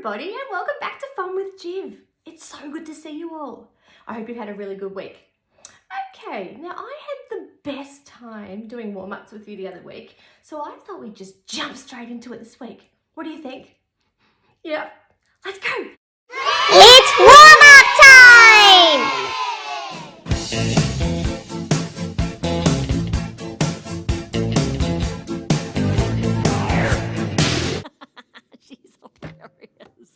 everybody, and welcome back to Fun with GIV. It's so good to see you all. I hope you've had a really good week. Okay, now I had the best time doing warm-ups with you the other week, so I thought we'd just jump straight into it this week. What do you think? Yeah, let's go. It's warm-up time! She's hilarious.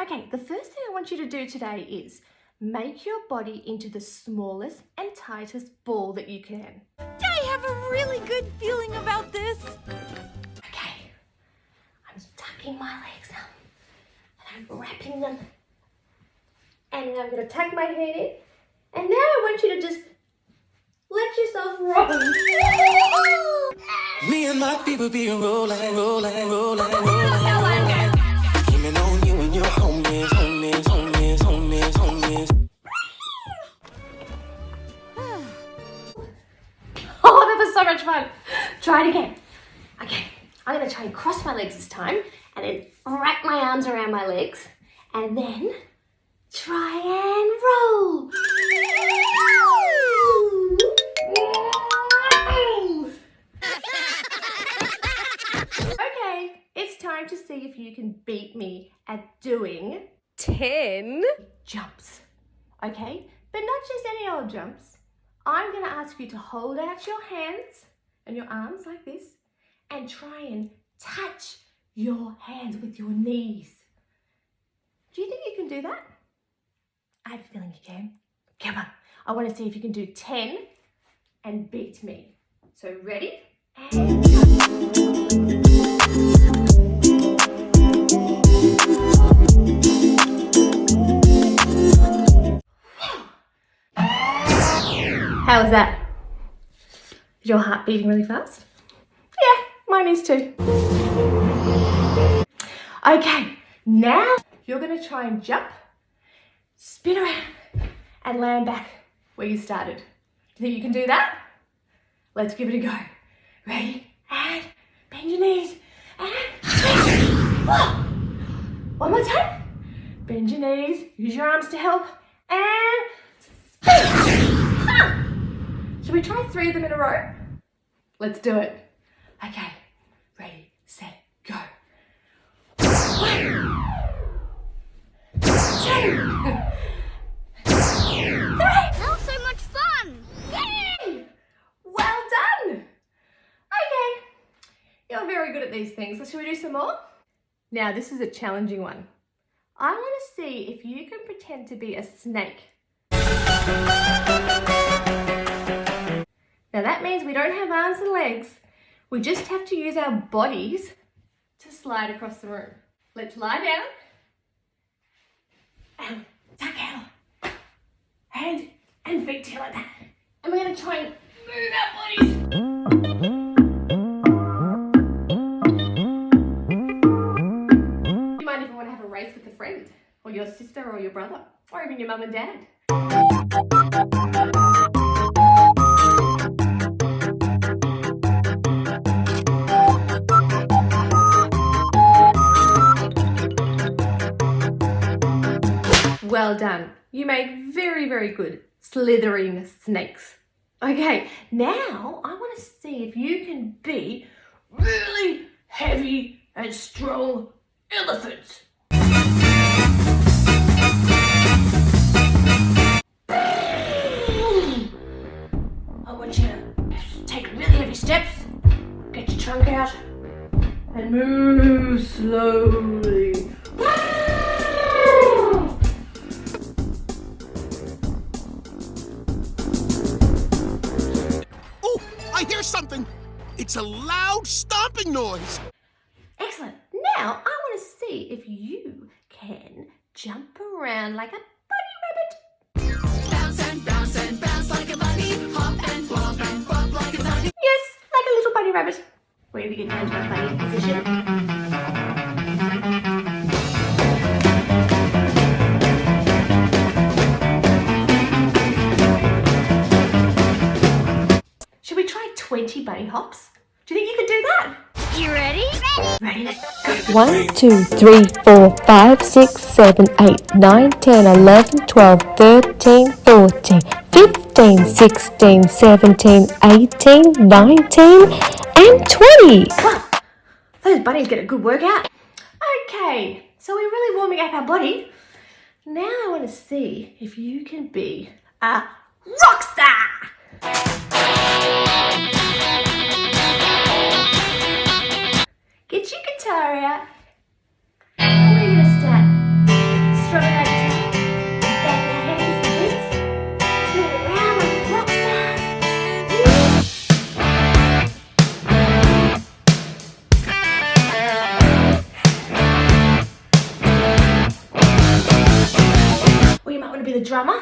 Okay, the first thing I want you to do today is make your body into the smallest and tightest ball that you can. I have a really good feeling about this. Okay, I'm tucking my legs up and I'm wrapping them. And then I'm going to tuck my head in. And now I want you to just let yourself roll. Me and my people be rolling. Aiming on you and your homies. Oh, that was so much fun. Try it again. Okay, I'm going to try and cross my legs this time and then wrap my arms around my legs and then try and roll. Okay, it's time to see if you can beat me at doing 10 jumps. Okay, but not just any old jumps. I'm going to ask you to hold out your hands and your arms like this and try and touch your hands with your knees. Do you think you can do that? I have a feeling you can. Come on. I want to see if you can do 10 and beat me. So ready? And... How was that? Is your heart beating really fast? Yeah, mine is too. Okay, now you're going to try and jump, spin around, and land back where you started. Do you think you can do that? Let's give it a go. Ready? And bend your knees. And whoa. One more time. Bend your knees. Use your arms to help. And spin. Should we try 3 of them in a row? Let's do it. Okay. Ready, set, go. 1, 2, 3. That was so much fun! Yay! Well done! Okay, you're very good at these things. So should we do some more? Now this is a challenging one. I want to see if you can pretend to be a snake. Now that means we don't have arms and legs. We just have to use our bodies to slide across the room. Let's lie down and tuck our hands and feet together like that. And we're going to try and move our bodies. You might even want to have a race with a friend or your sister or your brother or even your mum and dad. Well done. You made very, very good slithering snakes. Okay, now I want to see if you can be really heavy and strong elephants. I want you to take really heavy steps, get your trunk out, and move slowly. I hear something. It's a loud stomping noise. Excellent. Now I want to see if you can jump around like a bunny rabbit. Bounce like a bunny. Hop and flop like a bunny. Yes, like a little bunny rabbit. Where do we get down to our bunny position? Should we try 20 bunny hops? Do you think you could do that? You ready? Ready, let's 1, 2, 3, 4, 5, 6, 7, 8, 9, 10, 11, 12, 13, 14, 15, 16, 17, 18, 19, and 20. Wow, those bunnies get a good workout. Okay, so we're really warming up our body. Now I want to see if you can be a rock star. Get your guitar out. And we're going to start strumming our guitar. Back our hands to the beats. Move it around like rock stars. Or you might want to be the drummer.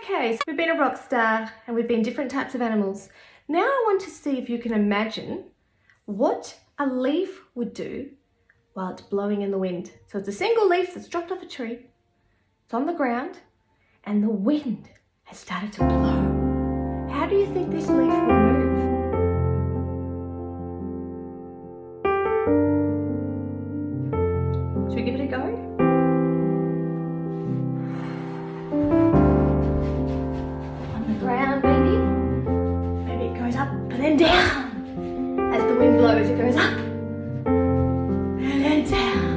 Okay, so we've been a rock star and we've been different types of animals. Now I want to see if you can imagine what a leaf would do while it's blowing in the wind. So it's a single leaf that's dropped off a tree. It's on the ground and the wind has started to blow. How do you think this leaf would move? Should we give it a go? Ground, maybe it goes up and then down. As the wind blows, it goes up and then down.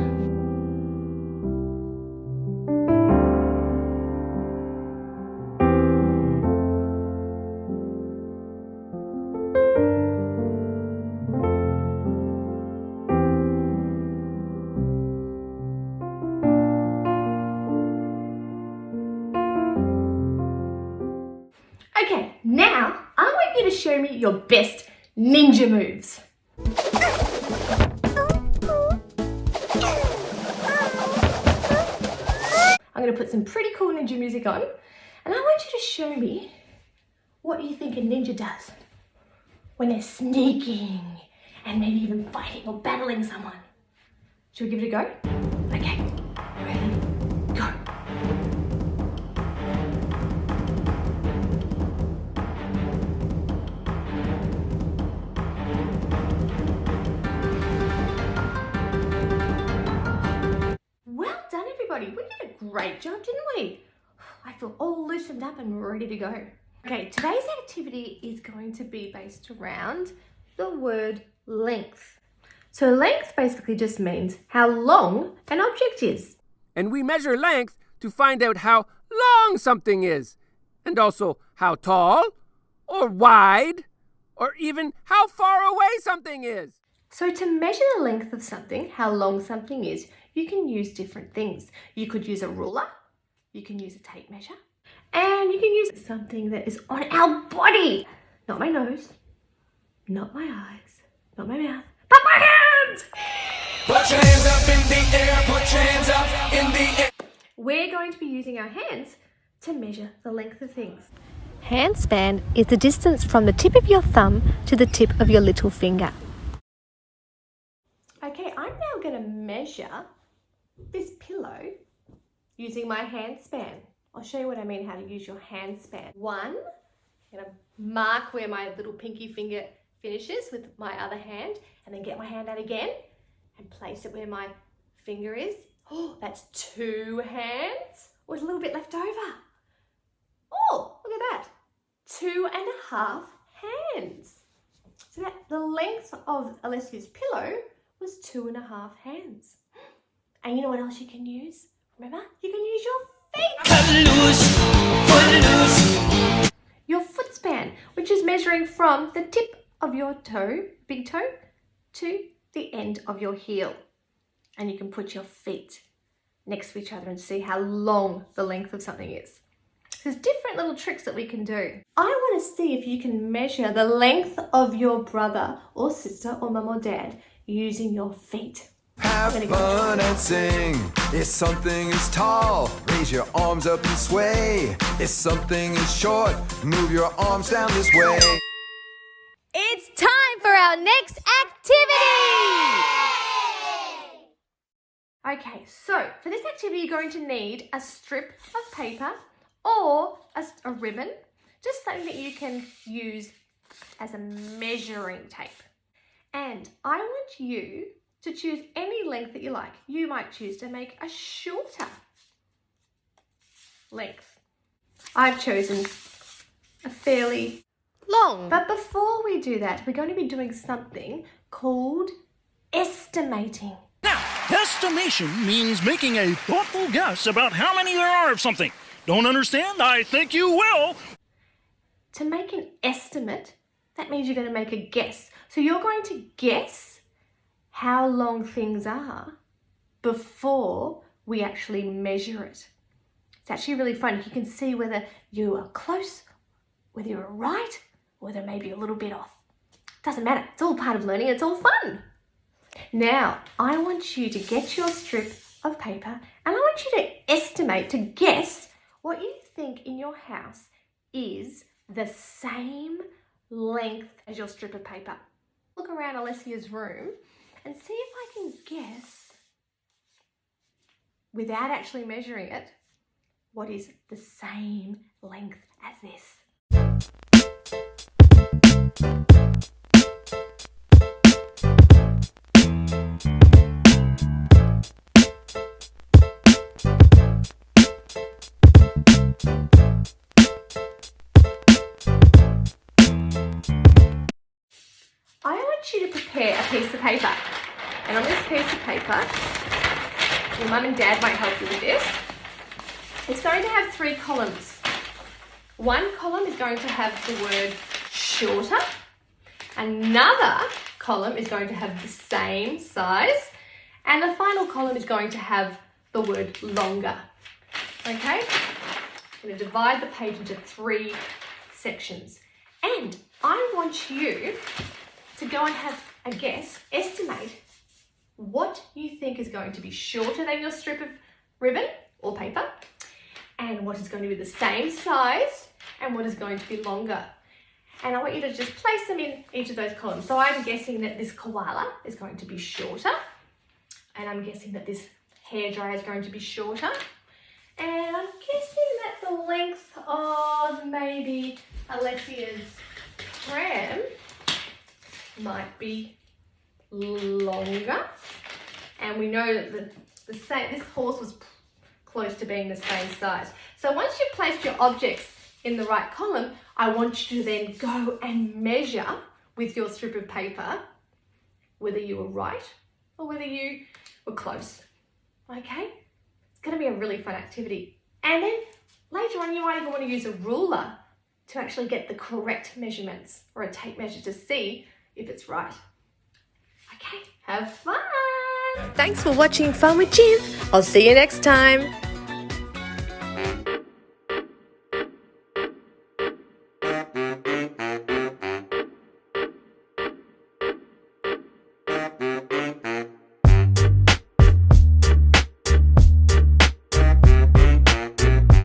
Okay, now I want you to show me your best ninja moves. I'm going to put some pretty cool ninja music on, and I want you to show me what you think a ninja does when they're sneaking and maybe even fighting or battling someone. Should we give it a go? Okay, ready, go. Well done, everybody. We did a great job, didn't we? I feel all loosened up and ready to go. Okay, today's activity is going to be based around the word length. So length basically just means how long an object is. And we measure length to find out how long something is, and also how tall, or wide, or even how far away something is. So to measure the length of something, how long something is, you can use different things. You could use a ruler, you can use a tape measure, and you can use something that is on our body. Not my nose, not my eyes, not my mouth, but my hands! Put your hands up in the air, put your hands up in the air. We're going to be using our hands to measure the length of things. Handspan is the distance from the tip of your thumb to the tip of your little finger. Okay, I'm now going to measure this pillow using my hand span. I'll show you what I mean, how to use your hand span. One, I'm going to mark where my little pinky finger finishes with my other hand, and then get my hand out again and place it where my finger is. Oh, that's 2 hands with a little bit left over. Oh, look at that. 2.5 hands. So that the length of Alessia's pillow was 2.5 hands. And you know what else you can use? Remember? You can use your feet. Your foot span, which is measuring from the tip of your toe, big toe, to the end of your heel. And you can put your feet next to each other and see how long the length of something is. There's different little tricks that we can do. I want to see if you can measure the length of your brother or sister or mum or dad using your feet. Have fun and sing. If something is tall, raise your arms up and sway. If something is short, move your arms down this way. It's time for our next activity! Okay, so for this activity, you're going to need a strip of paper or a ribbon, just something that you can use as a measuring tape. And I want you to choose any length that you like. You might choose to make a shorter length. I've chosen a fairly long. But before we do that, we're going to be doing something called estimating. Now, estimation means making a thoughtful guess about how many there are of something. Don't understand? I think you will. To make an estimate, that means you're going to make a guess. So you're going to guess how long things are before we actually measure it. It's actually really fun. You can see whether you are close, whether you're right, or whether maybe a little bit off. Doesn't matter. It's all part of learning. It's all fun. Now, I want you to get your strip of paper and I want you to estimate, to guess what you think in your house is the same length as your strip of paper. Look around Alessia's room and see if I can guess, without actually measuring it, what is the same length as this. I want you to prepare a piece of paper, and on this piece of paper, your mum and dad might help you with this. It's going to have 3 columns. One column is going to have the word shorter. Another column is going to have the same size. And the final column is going to have the word longer. Okay? I'm going to divide the page into 3 sections. And I want you to go and have a guess, estimate what you think is going to be shorter than your strip of ribbon or paper, and what is going to be the same size, and what is going to be longer. And I want you to just place them in each of those columns. So I'm guessing that this koala is going to be shorter, and I'm guessing that this hairdryer is going to be shorter, and I'm guessing that the length of maybe Alessia's pram might be longer. And we know that this horse was close to being the same size. So once you've placed your objects in the right column, I want you to then go and measure with your strip of paper whether you were right or whether you were close. Okay? It's going to be a really fun activity. And then later on, you might even want to use a ruler to actually get the correct measurements, or a tape measure to see if it's right. Okay, have fun! Thanks for watching Fun with GIV. I'll see you next time.